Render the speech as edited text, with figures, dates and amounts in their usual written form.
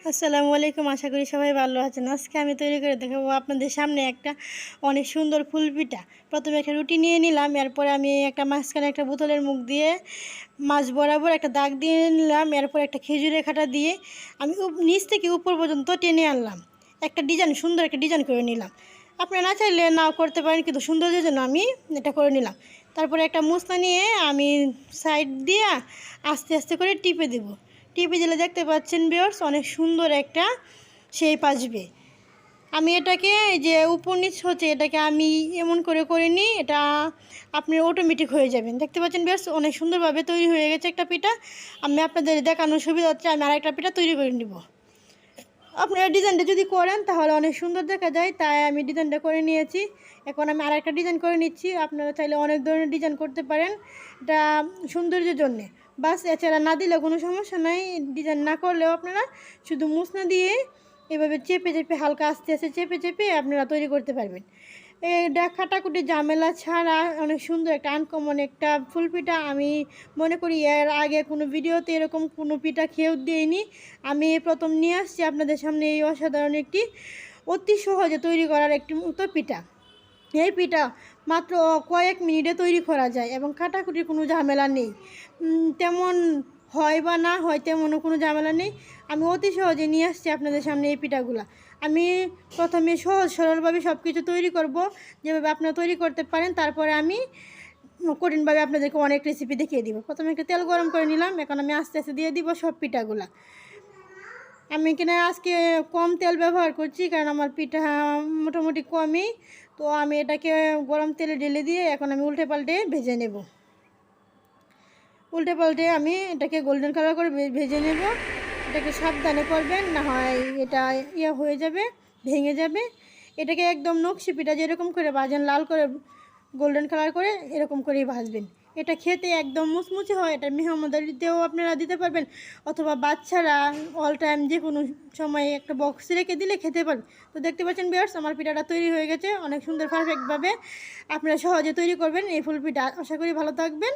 আসসালামু আলাইকুম। আশা করি সবাই ভালো আছেন। আজকে আমি তৈরি করে দেখাবো আপনাদের সামনে একটা অনেক সুন্দর ফুল পিঠা। প্রথমে একটা রুটি নিয়ে নিলাম, এরপরে আমি একটা মাঝখানে একটা বোতলের মুখ দিয়ে মাঝ বরাবর একটা দাগ দিয়ে নিলাম। এরপর একটা খেজুরের কাঁটা দিয়ে আমি নিচ থেকে উপর পর্যন্ত টেনে আনলাম। একটা ডিজাইন, সুন্দর একটা ডিজাইন করে নিলাম। আপনারা না চাইলে নাও করতে পারেন, কিন্তু সৌন্দর্যের জন্য আমি এটা করে নিলাম। তারপরে একটা মুছনা নিয়ে আমি সাইড দিয়ে আস্তে আস্তে করে টিপে দেব। টিপে দিলে দেখতে পাচ্ছেন ভিউয়ার্স, অনেক সুন্দর একটা শেপ আসবে। আমি এটাকে যে উপর নিচ হচ্ছে, এটাকে আমি এমন করে নিই, এটা আপনি অটোমেটিক হয়ে যাবেন। দেখতে পাচ্ছেন ভিউয়ার্স, অনেক সুন্দরভাবে তৈরি হয়ে গেছে একটা পিঠা। আমি আপনাদের দেখানোর সুবিধা হচ্ছে আমি আরেকটা পিঠা তৈরি করে নিব। আপনারা ডিজাইনটা যদি করেন তাহলে অনেক সুন্দর দেখা যায়, তাই আমি ডিজাইনটা করে নিয়েছি। এখন আমি আরেকটা ডিজাইন করে নিচ্ছি। আপনারা চাইলে অনেক ধরনের ডিজাইন করতে পারেন, এটা সৌন্দর্যের জন্যে। বাস এছাড়া না দিলেও কোনো সমস্যা নাই, ডিজাইন না করলেও আপনারা শুধু মুছনা দিয়ে এভাবে চেপে চেপে হালকা আস্তে আস্তে চেপে চেপে আপনারা তৈরি করতে পারবেন। এটা কাটাকুটি ঝামেলা ছাড়া অনেক সুন্দর একটা আনকমন একটা ফুল পিঠা। আমি মনে করি এর আগে কোনো ভিডিওতে এরকম কোনো পিঠা খেয়েও দিইনি। আমি প্রথম নিয়ে আসছি আপনাদের সামনে এই অসাধারণ একটি অতি সহজে তৈরি করার একটি মতো পিঠা। এই পিঠা মাত্র কয়েক মিনিটে তৈরি করা যায় এবং কাটাকুটির কোনো ঝামেলা নেই। তেমন হয় বা না হয় তেমনও কোনো ঝামেলা নেই। আমি অতি সহজে নিয়ে আসছি আপনাদের সামনে এই পিঠাগুলো। আমি প্রথমে সহজ সরলভাবে সব কিছু তৈরি করব, যেভাবে আপনারা তৈরি করতে পারেন। তারপরে আমি কঠিনভাবে আপনাদেরকে অনেক রেসিপি দেখিয়ে দিব। প্রথমে একটা তেল গরম করে নিলাম, এখন আমি আস্তে আস্তে দিয়ে দিব সব পিঠাগুলা। আমি কিনা আজকে কম তেল ব্যবহার করছি, কারণ আমার পিঠা মোটামুটি কমই। তো আমি এটাকে গরম তেলে ঢেলে দিয়ে এখন আমি উল্টে পাল্টে ভেজে নেব। উল্টে পাল্টে আমি এটাকে গোল্ডেন কালার করে ভেজে নেব। এটাকে সাবধানে করবেন, না হয় এটা হয়ে যাবে, ভেঙে যাবে। এটাকে একদম নকশি পিঠা যেরকম করে ভাজেন, লাল করে গোল্ডেন কালার করে এরকম করেই ভাজবেন। এটা খেতে একদম মুচমুচে হয়। এটা মেহমানদারিতেও আপনারা দিতে পারবেন, অথবা বাচ্চারা অল টাইম যে কোনো সময় একটা বক্সে রেখে দিলে খেতে পারবে। তো দেখতে পাচ্ছেন ভিউয়ার্স, আমার পিঠাটা তৈরি হয়ে গেছে অনেক সুন্দর পারফেক্টভাবে। আপনারা সহজে তৈরি করবেন এই ফুল পিঠা। আশা করি ভালো থাকবেন।